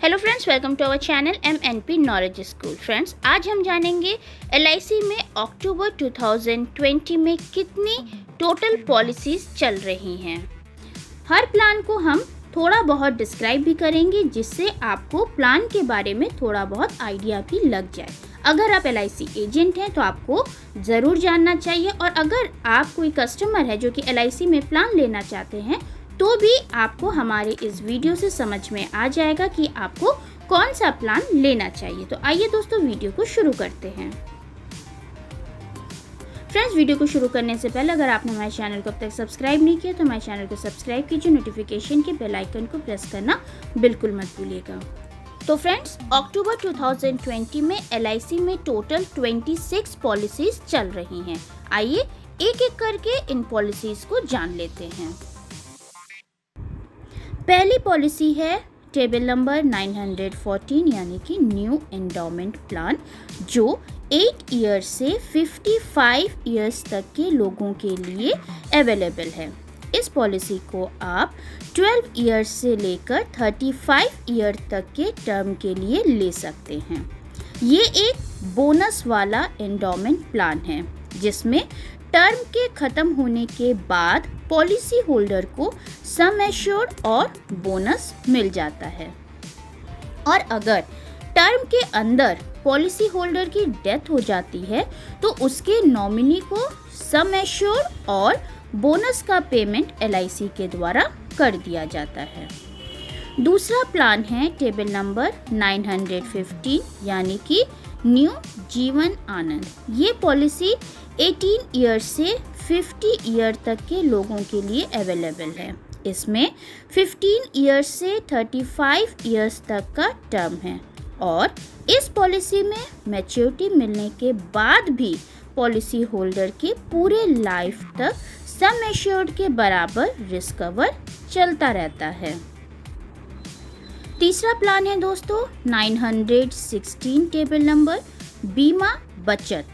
Hello friends, welcome to our channel MNP knowledge school. Friends, आज हम जानेंगे LIC में अक्टूबर 2020 में कितनी टोटल पॉलिसीज़ चल रही हैं। हर प्लान को हम थोड़ा बहुत डिस्क्राइब भी करेंगे, जिससे आपको प्लान के बारे में थोड़ा बहुत आइडिया भी लग जाए। अगर आप LIC एजेंट हैं तो आपको ज़रूर जानना चाहिए, और अगर आप कोई कस्टमर है जो कि LIC में प्लान लेना चाहते हैं तो भी आपको हमारे इस वीडियो से समझ में आ जाएगा कि आपको कौन सा प्लान लेना चाहिए। तो आइए दोस्तों, वीडियो को शुरू करते हैं। फ्रेंड्स, वीडियो को शुरू करने से पहले अगर आपने हमारे चैनल को अब तक सब्सक्राइब नहीं किया तो हमारे चैनल को सब्सक्राइब कीजिए, नोटिफिकेशन के बेल आइकन को प्रेस करना बिल्कुल मत भूलिएगा। तो फ्रेंड्स, अक्टूबर 2020 में LIC में टोटल 26 पॉलिसीज़ चल रही हैं। आइए एक एक करके इन पॉलिसीज़ को जान लेते हैं। पहली पॉलिसी है टेबल नंबर 914 यानी कि न्यू एंडोमेंट प्लान, जो 8 ईयर से 55 ईयर्स तक के लोगों के लिए अवेलेबल है। इस पॉलिसी को आप 12 ईयर से लेकर 35 ईयर तक के टर्म के लिए ले सकते हैं। ये एक बोनस वाला एंडोमेंट प्लान है, जिसमें टर्म के ख़त्म होने के बाद पॉलिसी होल्डर को सम एश्योर्ड और बोनस मिल जाता है, और अगर टर्म के अंदर पॉलिसी होल्डर की डेथ हो जाती है तो उसके नॉमिनी को सम एश्योर्ड और बोनस का पेमेंट LIC के द्वारा कर दिया जाता है। दूसरा प्लान है टेबल नंबर 915 यानी कि न्यू जीवन आनंद। ये पॉलिसी 18 ईयर से 50 ईयर तक के लोगों के लिए अवेलेबल है। इसमें 15 ईयर से 35 ईयर्स तक का टर्म है, और इस पॉलिसी में मैच्योरिटी मिलने के बाद भी पॉलिसी होल्डर के पूरे लाइफ तक सम एश्योर्ड के बराबर रिस्क कवर चलता रहता है। तीसरा प्लान है दोस्तों 916 टेबल नंबर बीमा बचत,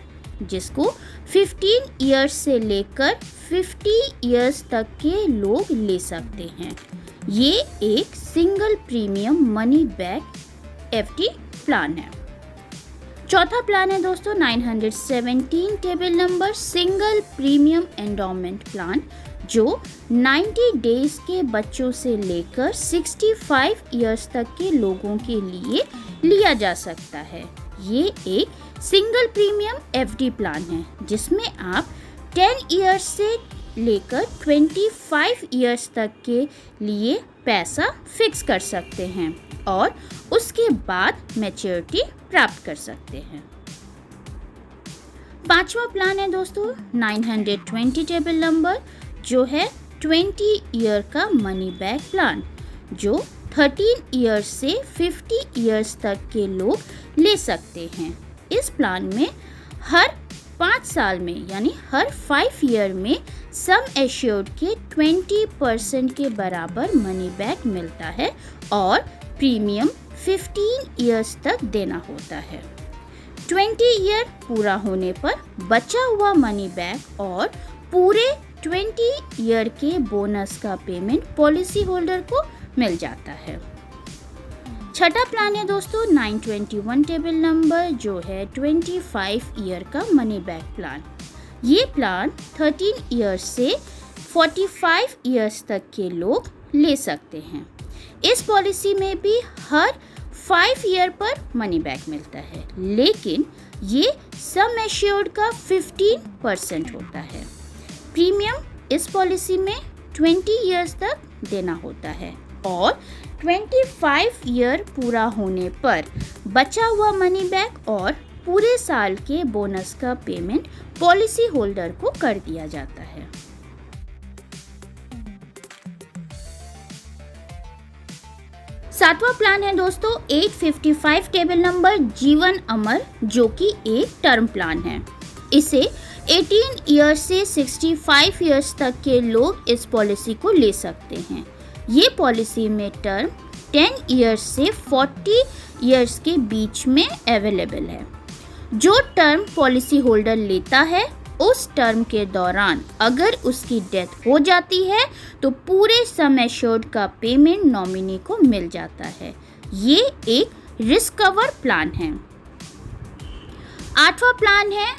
जिसको 15 ईयर्स से लेकर 50 ईयर्स तक के लोग ले सकते हैं। ये एक single premium money back FD plan है। चौथा प्लान है दोस्तों 917 table number single premium endowment plan, जो 90 डेज के बच्चों से लेकर 65 ईयर्स तक के लोगों के लिए लिया जा सकता है। ये एक सिंगल प्रीमियम FD प्लान है, जिसमें आप 10 ईयर्स से लेकर 25 ईयर्स तक के लिए पैसा फिक्स कर सकते हैं और उसके बाद मैच्योरिटी प्राप्त कर सकते हैं। पांचवा प्लान है दोस्तों 920 टेबल नंबर, जो है 20 ईयर का मनी बैक प्लान, जो 13 ईयर्स से 50 ईयर्स तक के लोग ले सकते हैं। इस प्लान में हर 5 साल में यानी हर 5 ईयर में सम एश्योर्ड के 20% के बराबर मनी बैक मिलता है, और प्रीमियम 15 ईयर्स तक देना होता है। 20 ईयर पूरा होने पर बचा हुआ मनी बैक और पूरे 20 ईयर के बोनस का पेमेंट पॉलिसी होल्डर को मिल जाता है। छठा प्लान है दोस्तों 921 टेबल नंबर, जो है 25 ईयर का मनी बैक प्लान। ये प्लान 13 ईयर से 45 ईयर्स तक के लोग ले सकते हैं। इस पॉलिसी में भी हर 5 ईयर पर मनी बैक मिलता है, लेकिन ये सम एश्योर्ड का 15% होता है। प्रीमियम इस पॉलिसी में 20 ईयर्स तक देना होता है, और 25 ईयर पूरा होने पर बचा हुआ मनी बैक और पूरे साल के बोनस का पेमेंट पॉलिसी होल्डर को कर दिया जाता है। सातवां प्लान है दोस्तों 855 टेबल नंबर जीवन अमर, जो कि एक टर्म प्लान है। इसे 18 ईयर्स से 65 ईयर्स तक के लोग इस पॉलिसी को ले सकते हैं। ये पॉलिसी में टर्म 10 ईयर्स से 40 ईयर्स के बीच में अवेलेबल है। जो टर्म पॉलिसी होल्डर लेता है, उस टर्म के दौरान अगर उसकी डेथ हो जाती है तो पूरे सम एश्योर्ड का पेमेंट नॉमिनी को मिल जाता है। ये एक रिस्क कवर प्लान है। 8वां प्लान है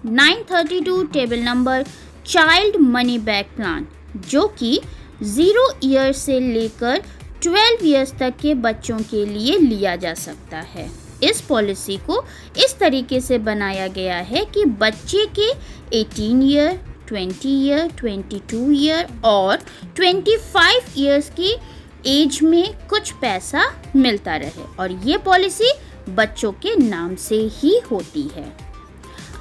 932 table number child money back plan, जो कि 0 ईयर से लेकर 12 ईयर्स तक के बच्चों के लिए लिया जा सकता है। इस पॉलिसी को इस तरीके से बनाया गया है कि बच्चे के 18 ईयर, 20 ईयर, 22 ईयर और 25 ईयर्स की एज में कुछ पैसा मिलता रहे और ये पॉलिसी बच्चों के नाम से ही होती है।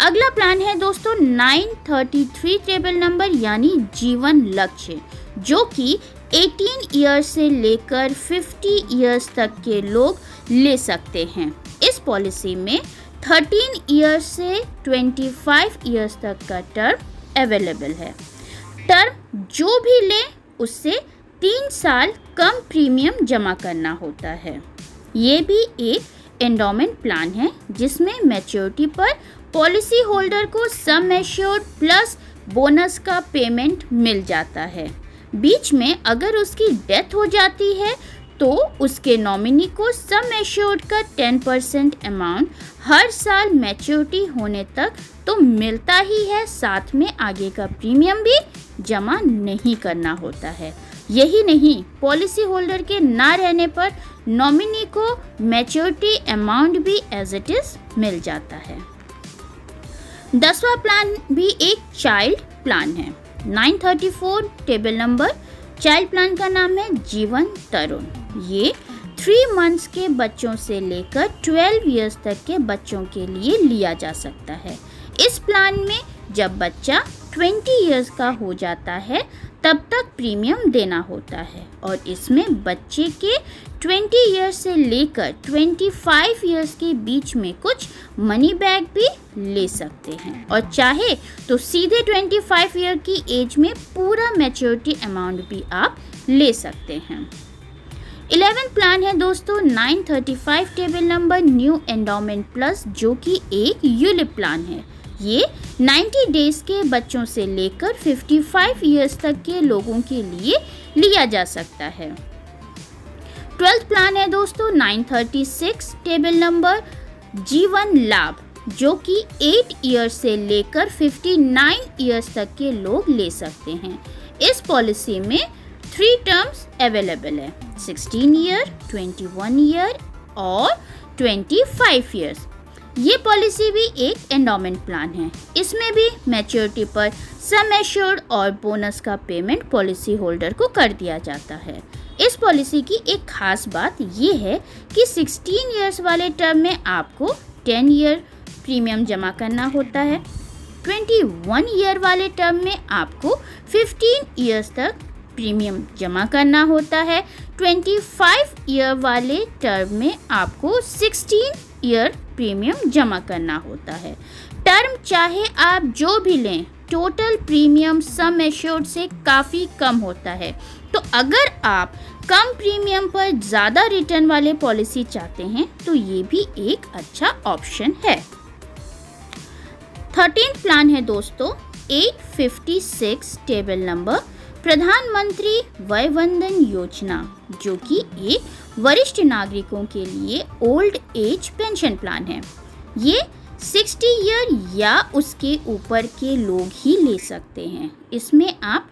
अगला प्लान है दोस्तों 933 टेबल नंबर यानी जीवन लक्ष्य, जो कि 18 ईयर से लेकर 50 ईयर्स तक के लोग ले सकते हैं। इस पॉलिसी में 13 ईयर से 25 ईयर्स तक का टर्म अवेलेबल है। टर्म जो भी ले उससे 3 साल कम प्रीमियम जमा करना होता है। ये भी एक एंडोमेंट प्लान है जिसमें मैच्योरिटी पर पॉलिसी होल्डर को सम एश्योर्ड प्लस बोनस का पेमेंट मिल जाता है। बीच में अगर उसकी डेथ हो जाती है तो उसके नॉमिनी को सम एश्योर्ड का 10% अमाउंट हर साल मैच्योरिटी होने तक तो मिलता ही है, साथ में आगे का प्रीमियम भी जमा नहीं करना होता है। यही नहीं, पॉलिसी होल्डर के ना रहने पर नॉमिनी को मैच्योरिटी अमाउंट भी एज इट इज मिल जाता है। 10वां प्लान भी एक चाइल्ड प्लान है। 934 टेबल नंबर चाइल्ड प्लान का नाम है जीवन तरुण। ये 3 मंथ्स के बच्चों से लेकर 12 ईयर्स तक के बच्चों के लिए लिया जा सकता है। इस प्लान में जब बच्चा 20 ईयर्स का हो जाता है तब तक प्रीमियम देना होता है और इसमें बच्चे के 20 ईयर्स से लेकर 25 ईयर्स के बीच में कुछ मनी बैक भी ले सकते हैं और चाहे तो सीधे 25 ईयर की एज में पूरा मैच्योरिटी अमाउंट भी आप ले सकते हैं। 11th प्लान है दोस्तों 935 table number new endowment plus, जो कि एक यूलिप प्लान है। ये 90 डेज के बच्चों से लेकर 55 ईयर्स तक के लोगों के लिए लिया जा सकता है। 12th प्लान है दोस्तों 936 टेबल नंबर जीवन लाभ, जो कि 8 ईयर्स से लेकर 59 ईयर्स तक के लोग ले सकते हैं। इस पॉलिसी में 3 टर्म्स अवेलेबल है, 16 ईयर, 21 ईयर और 25 ईयर्स। ये पॉलिसी भी एक एंडोमेंट प्लान है। इसमें भी मैच्योरिटी पर सम एश्योर्ड और बोनस का पेमेंट पॉलिसी होल्डर को कर दिया जाता है। इस पॉलिसी की एक खास बात ये है कि 16 ईयर्स वाले टर्म में आपको 10 ईयर प्रीमियम जमा करना होता है। 21 ईयर वाले टर्म में आपको 15 ईयर्स तक प्रीमियम जमा करना होता है। 25 ईयर वाले टर्म में आपको 16 ईयर प्रीमियम जमा करना होता है। टर्म चाहे आप जो भी लें, टोटल प्रीमियम सम एश्योर्ड से काफ़ी कम होता है। तो अगर आप कम प्रीमियम पर ज़्यादा रिटर्न वाले पॉलिसी चाहते हैं तो ये भी एक अच्छा ऑप्शन है। 13th प्लान है दोस्तों 856 टेबल नंबर प्रधानमंत्री वय वंदन योजना, जो कि एक वरिष्ठ नागरिकों के लिए ओल्ड एज पेंशन प्लान है। ये 60 ईयर या उसके ऊपर के लोग ही ले सकते हैं। इसमें आप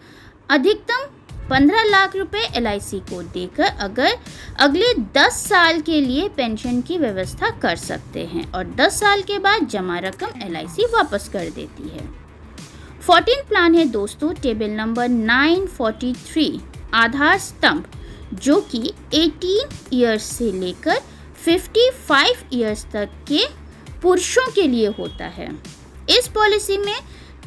अधिकतम 15 लाख रुपए LIC को देकर अगर अगले 10 साल के लिए पेंशन की व्यवस्था कर सकते हैं और 10 साल के बाद जमा रकम LIC वापस कर देती है। 14th प्लान है दोस्तों टेबल नंबर 943 आधार स्तंभ, जो कि 18 ईयर्स से लेकर 55 ईयर्स तक के पुरुषों के लिए होता है। इस पॉलिसी में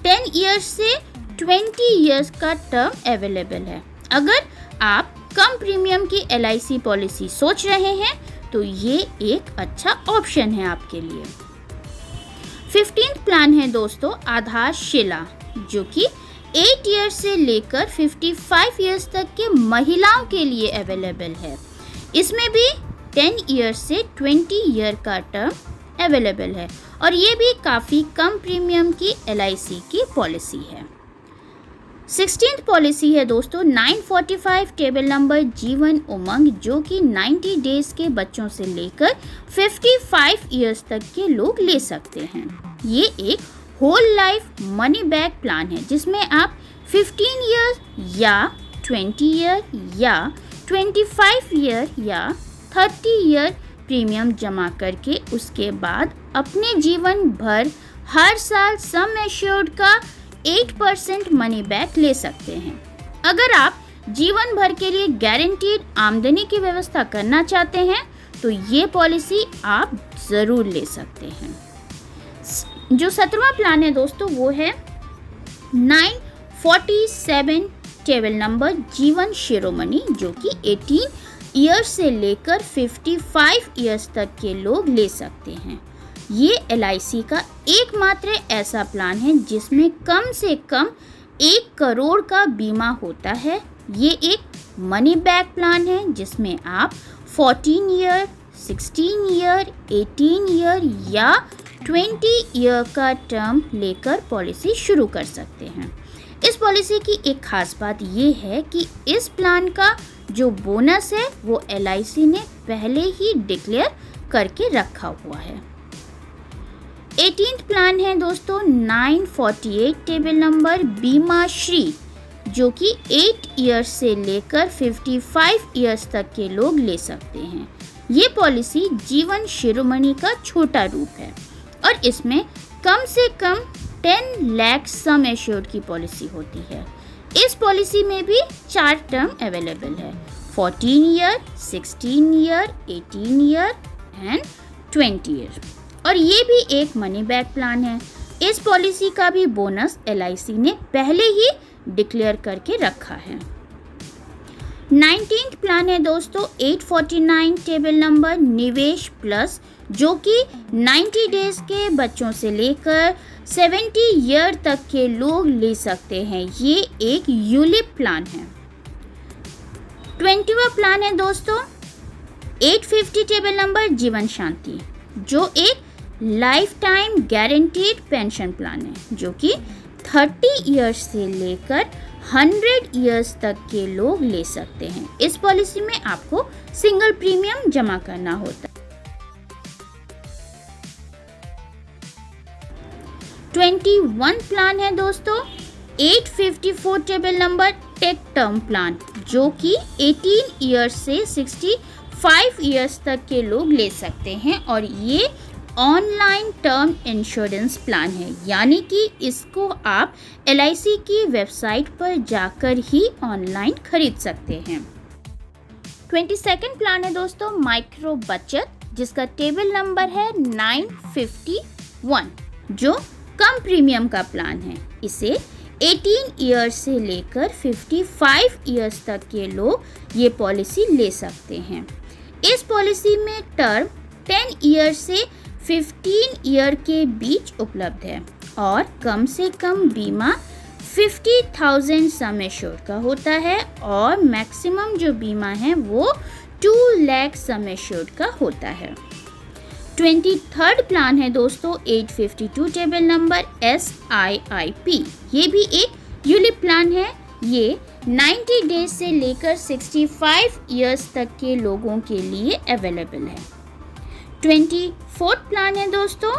10 ईयर्स से 20 ईयर्स का टर्म अवेलेबल है। अगर आप कम प्रीमियम की LIC पॉलिसी सोच रहे हैं तो ये एक अच्छा ऑप्शन है आपके लिए। 15th प्लान है दोस्तों आधार शिला, जो कि 8 ईयर्स से लेकर 55 ईयर्स तक के महिलाओं के लिए अवेलेबल है। इसमें भी 10 ईयर्स से 20 ईयर का टर्म अवेलेबल है और ये भी काफ़ी कम प्रीमियम की LIC की पॉलिसी है। 16th पॉलिसी है दोस्तों 945 टेबल नंबर जीवन उमंग, जो कि 90 डेज के बच्चों से लेकर 55 ईयर्स तक के लोग ले सकते हैं। ये एक whole life money back plan है जिसमें आप 15 ईयर या 20 ईयर या 25 ईयर या 30 ईयर प्रीमियम जमा करके उसके बाद अपने जीवन भर हर साल सम एश्योर्ड का 8% मनी बैक ले सकते हैं। अगर आप जीवन भर के लिए गारंटीड आमदनी की व्यवस्था करना चाहते हैं तो ये पॉलिसी आप ज़रूर ले सकते हैं। जो 17वां प्लान है दोस्तों वो है 947 टेबल नंबर जीवन शिरोमणि, जो कि 18 ईयर्स से लेकर 55 ईयर्स तक के लोग ले सकते हैं। ये LIC का एकमात्र ऐसा प्लान है जिसमें कम से कम 1 करोड़ का बीमा होता है। ये एक मनी बैक प्लान है जिसमें आप 14 ईयर, 16 ईयर, 18 ईयर या 20 ईयर का टर्म लेकर पॉलिसी शुरू कर सकते हैं। इस पॉलिसी की एक खास बात ये है कि इस प्लान का जो बोनस है वो LIC ने पहले ही डिक्लेयर करके रखा हुआ है। 18th प्लान है दोस्तों 948 टेबल नंबर बीमा श्री, जो कि 8 ईयर्स से लेकर 55 ईयर्स तक के लोग ले सकते हैं। ये पॉलिसी जीवन शिरोमणि का छोटा रूप है और इसमें कम से कम 10 लाख सम एश्योर्ड की पॉलिसी होती है। इस पॉलिसी में भी 4 टर्म अवेलेबल है, 14 year, 16 year, 18 year and 20 year. और ये भी एक मनी बैक प्लान है। इस पॉलिसी का भी बोनस LIC ने पहले ही डिक्लेयर करके रखा है। 19th प्लान है दोस्तों 849 टेबल नंबर निवेश प्लस, जो कि 90 डेज के बच्चों से लेकर 70 ईयर तक के लोग ले सकते हैं। ये एक यूलिप प्लान है। 20वां प्लान है दोस्तों 850 टेबल नंबर जीवन शांति, जो एक life time guaranteed pension plan है, जो कि 30 ईयर्स से लेकर 100 ईयर्स तक के लोग ले सकते हैं। इस पॉलिसी में आपको सिंगल प्रीमियम जमा करना होता है। 21 प्लान है दोस्तों 854 table number tech term plan, जो कि 18 ईयर्स से 65 ईयर्स तक के लोग ले सकते हैं। और ये ऑनलाइन टर्म इंश्योरेंस प्लान है, यानी कि इसको आप LIC की वेबसाइट पर जाकर ही ऑनलाइन खरीद सकते हैं। 22nd प्लान है दोस्तों माइक्रो बचत, जिसका टेबल नंबर है 951, जो कम प्रीमियम का प्लान है। इसे 18 ईयर्स से लेकर 55 ईयर्स तक के लोग ये पॉलिसी ले सकते हैं। इस पॉलिसी में टर्म 10 ईयर से 15 ईयर के बीच उपलब्ध है और कम से कम बीमा 50,000 सम एश्योर्ड का होता है और मैक्सिमम जो बीमा है वो 2 लाख सम एश्योर्ड का होता है। 23rd प्लान है दोस्तों 852 टेबल नंबर SIIP। ये भी एक यूलिप प्लान है। ये 90 डेज से लेकर 65 ईयर्स तक के लोगों के लिए अवेलेबल है। 24th प्लान है दोस्तों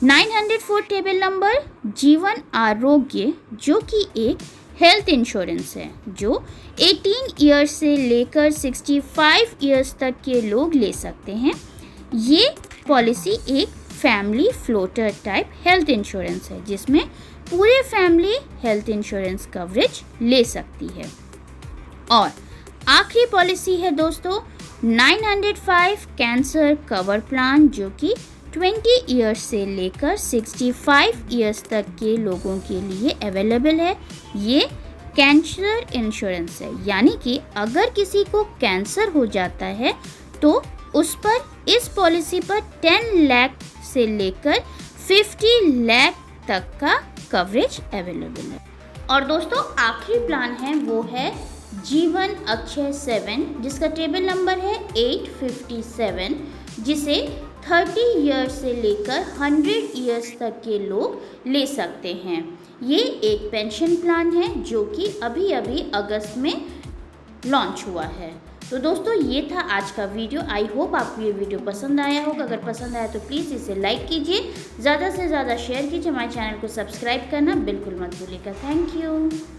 904 टेबल नंबर जीवन आरोग्य, जो कि एक हेल्थ इंश्योरेंस है, जो 18 ईयर्स से लेकर 65 ईयर्स तक के लोग ले सकते हैं। ये पॉलिसी एक family floater type health insurance है, जिसमें पूरे फैमिली हेल्थ इंश्योरेंस कवरेज ले सकती है। और आखिरी पॉलिसी है दोस्तों 905 कैंसर कवर प्लान, जो कि 20 ईयर्स से लेकर 65 ईयर्स तक के लोगों के लिए अवेलेबल है। ये कैंसर इंश्योरेंस है, यानी कि अगर किसी को कैंसर हो जाता है तो उस पर इस पॉलिसी पर 10 लाख से लेकर 50 लाख तक का कवरेज अवेलेबल है। और दोस्तों आखिरी प्लान है वो है जीवन अक्षय 7, जिसका टेबल नंबर है 857, जिसे 30 ईयर्स से लेकर 100 ईयर्स तक के लोग ले सकते हैं। ये एक पेंशन प्लान है जो कि अभी अभी अगस्त में लॉन्च हुआ है। तो दोस्तों ये था आज का वीडियो। आई होप आपको ये वीडियो पसंद आया होगा। अगर पसंद आया तो प्लीज़ इसे लाइक कीजिए, ज़्यादा से ज़्यादा शेयर कीजिए, हमारे चैनल को सब्सक्राइब करना बिल्कुल मत भूलिएगा। Thank you.